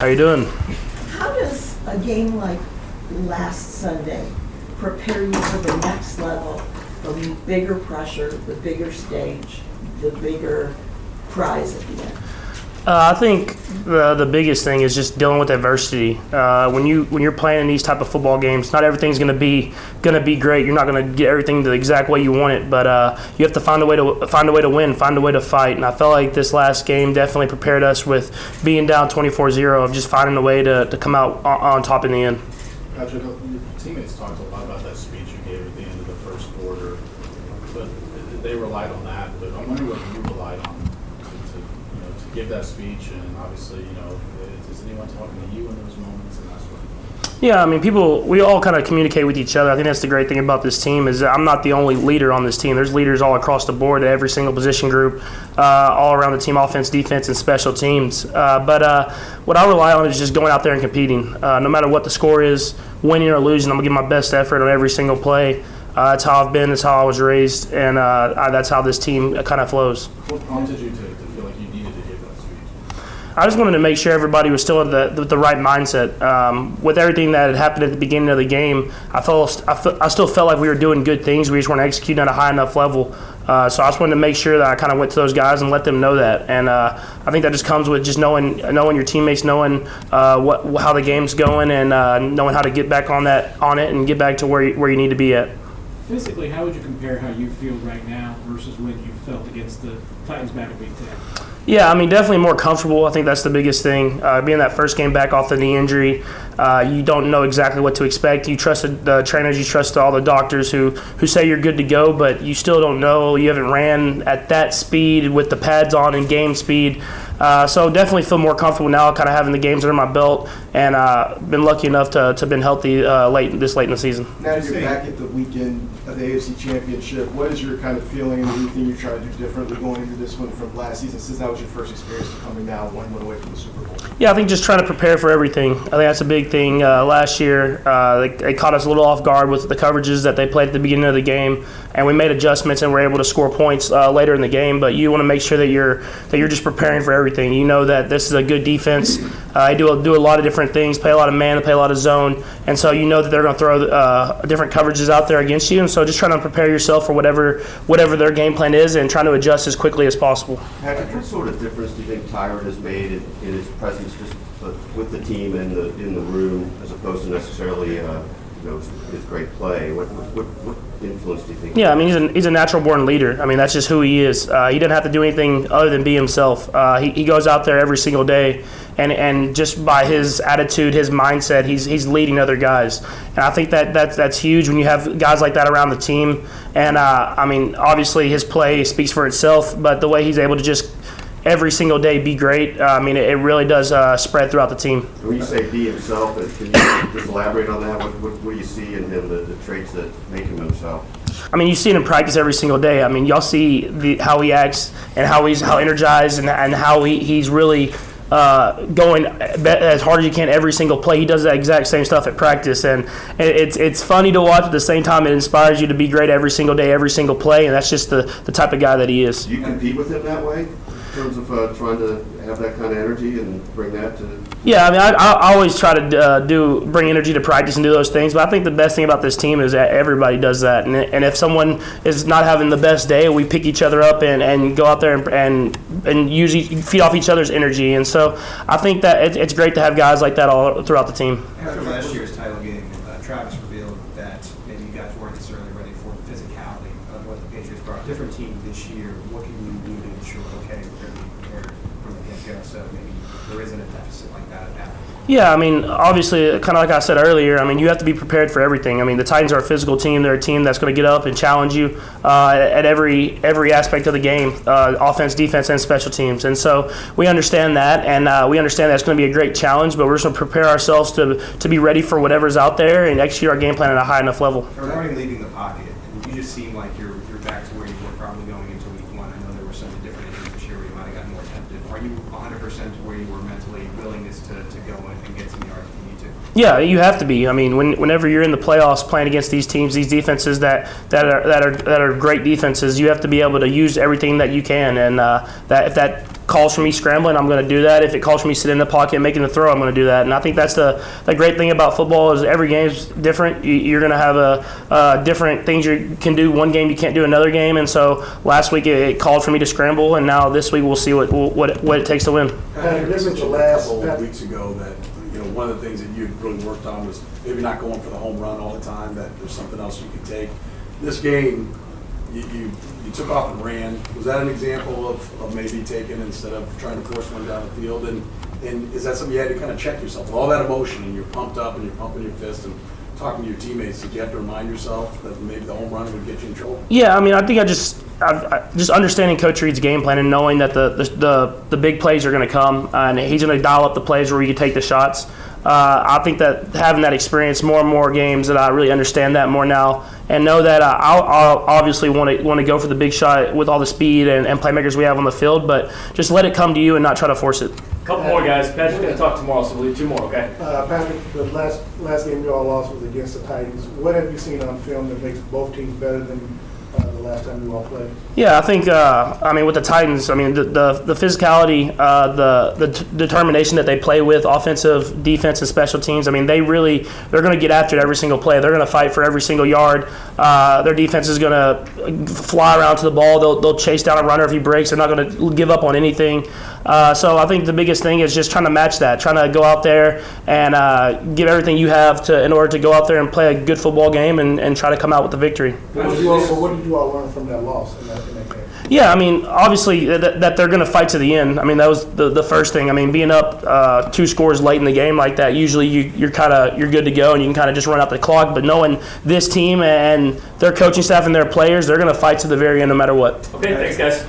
How you doing? How does a game like last Sunday prepare you for the next level, the bigger pressure, the bigger stage, the bigger prize at the end? I think the biggest thing is just dealing with adversity. When you're playing in these type of football games, not everything's gonna be great. You're not gonna get everything the exact way you want it, but you have to find a way to win, find a way to fight. And I felt like this last game definitely prepared us with being down 24-0 of just finding a way to come out on top in the end. Patrick, your teammates talked a lot about that speech you gave at the end of the first quarter, but they relied on that. But I'm wondering what you relied on to give that speech, and obviously, is anyone talking to you in those moments and that sort of thing? Yeah, I mean, we all kind of communicate with each other. I think that's the great thing about this team is that I'm not the only leader on this team. There's leaders all across the board at every single position group, all around the team, offense, defense, and special teams. But what I rely on is just going out there and competing. No matter what the score is, winning or losing, I'm going to give my best effort on every single play. That's how I've been, that's how I was raised, and that's how this team kind of flows. What prompted you to feel like you needed to give that speech? I just wanted to make sure everybody was still at the right mindset. With everything that had happened at the beginning of the game, I still felt like we were doing good things. We just weren't executing at a high enough level. So I just wanted to make sure that I kind of went to those guys and let them know that. And I think that just comes with just knowing your teammates, knowing how the game's going, and knowing how to get back on it and get back to where you need to be at. Physically, how would you compare how you feel right now versus when you felt against the Titans back in Week 10? Yeah, I mean, definitely more comfortable. I think that's the biggest thing. Being that first game back off the knee injury, you don't know exactly what to expect. You trusted the trainers, you trusted all the doctors who say you're good to go, but you still don't know. You haven't ran at that speed with the pads on and game speed. So definitely feel more comfortable now, kind of having the games under my belt, and been lucky enough to have been healthy late in the season. Now you're back at the weekend of the AFC Championship. What is your kind of feeling and anything you're trying to do differently going into this one from last season, since that was your first experience of coming down one away from the Super Bowl? Yeah, I think just trying to prepare for everything. I think that's a big thing. Last year, they caught us a little off guard with the coverages that they played at the beginning of the game, and we made adjustments and were able to score points later in the game. But you want to make sure that you're just preparing for everything. You know that this is a good defense. They do a lot of different things, play a lot of man, play a lot of zone, and so you know that they're going to throw different coverages out there against you. And so just trying to prepare yourself for whatever their game plan is, and trying to adjust as quickly as possible. Patrick, what sort of difference do you think Tyrod has made in his presence just with the team and in the room, as opposed to necessarily his great play? What influence do you think? Yeah, I mean, he's a natural-born leader. I mean, that's just who he is. He doesn't have to do anything other than be himself. He goes out there every single day, and just by his attitude, his mindset, he's leading other guys. And I think that's huge when you have guys like that around the team. And, I mean, obviously his play speaks for itself, but the way he's able to just every single day be great, I mean, it really does spread throughout the team. When you say be himself, can you just elaborate on that? What do you see in him, the traits that make him himself? I mean, you see it in practice every single day. I mean, y'all see how he acts and how energized and how he's really going as hard as you can every single play. He does that exact same stuff at practice, and it's funny to watch. At the same time, it inspires you to be great every single day, every single play, and that's just the type of guy that he is. Do you compete with him that way in terms of trying to have that kind of energy and bring that to? Yeah, I mean, I always try to bring energy to practice and do those things, but I think the best thing about this team is that everybody does that. And if someone is not having the best day, we pick each other up and go out there and feed off each other's energy. And so I think that it's great to have guys like that all throughout the team. After last year's title game, Travis revealed that maybe you guys weren't necessarily ready for the physicality of what the Patriots brought. Different team this year. What can you do to ensure, okay, we're going to be prepared from the get-go, so maybe there isn't a deficit like that at Yeah, I mean, obviously, kind of like I said earlier, I mean, you have to be prepared for everything. I mean, the Titans are a physical team. They're a team that's going to get up and challenge you at every aspect of the game, offense, defense, and special teams. And so we understand that, and we understand that's going to be a great challenge, but we're just going to prepare ourselves to be ready for whatever's out there and execute our game plan at a high enough level. Regarding leaving the pocket, you just seem like you're back to where you were probably going into Week 1. I know there were some different injuries this year where you might have gotten more tempted. Are you 100% to where you were mentally, willingness to go and get some yards if you need to? Yeah, you have to be. I mean, whenever you're in the playoffs playing against these teams, these defenses that are great defenses, you have to be able to use everything that you can. And if that calls for me scrambling, I'm going to do that. If it calls for me sitting in the pocket and making the throw, I'm going to do that. And I think that's the great thing about football is every game's different. You're going to have a different things you can do one game you can't do another game. And so last week it called for me to scramble, and now this week we'll see what it takes to win. Patrick, this is the last couple of weeks ago that, one of the things that you really worked on was maybe not going for the home run all the time, that there's something else you could take. This game, you took off and ran. Was that an example of maybe taking instead of trying to force one down the field? And is that something you had to kind of check yourself? With all that emotion and you're pumped up and you're pumping your fist and talking to your teammates, did you have to remind yourself that maybe the home run would get you in trouble? Yeah, I mean, I think I just understanding Coach Reed's game plan and knowing that the big plays are going to come, and he's going to dial up the plays where you can take the shots. I think that having that experience more and more games, that I really understand that more now, and know that I'll obviously want to go for the big shot with all the speed and playmakers we have on the field, but just let it come to you and not try to force it. Couple more guys. Patrick's going to talk tomorrow, so we'll do 2 more, okay? Patrick, the last game you all lost was against the Titans. What have you seen on film that makes both teams better than the last time you all played? Yeah, I think with the Titans, the physicality, the determination that they play with, offensive, defense, and special teams. They're going to get after it every single play. They're going to fight for every single yard. Their defense is going to fly around to the ball. They'll chase down a runner if he breaks. They're not going to give up on anything. So I think the biggest thing is just trying to match that, trying to go out there and give everything you have in order to go out there and play a good football game and try to come out with the victory. What did you all learn from that loss in that game? Yeah, obviously that they're going to fight to the end. That was the first thing. Being up 2 scores late in the game like that, usually you're good to go and you can kind of just run out the clock. But knowing this team and their coaching staff and their players, they're going to fight to the very end no matter what. Okay, thanks guys.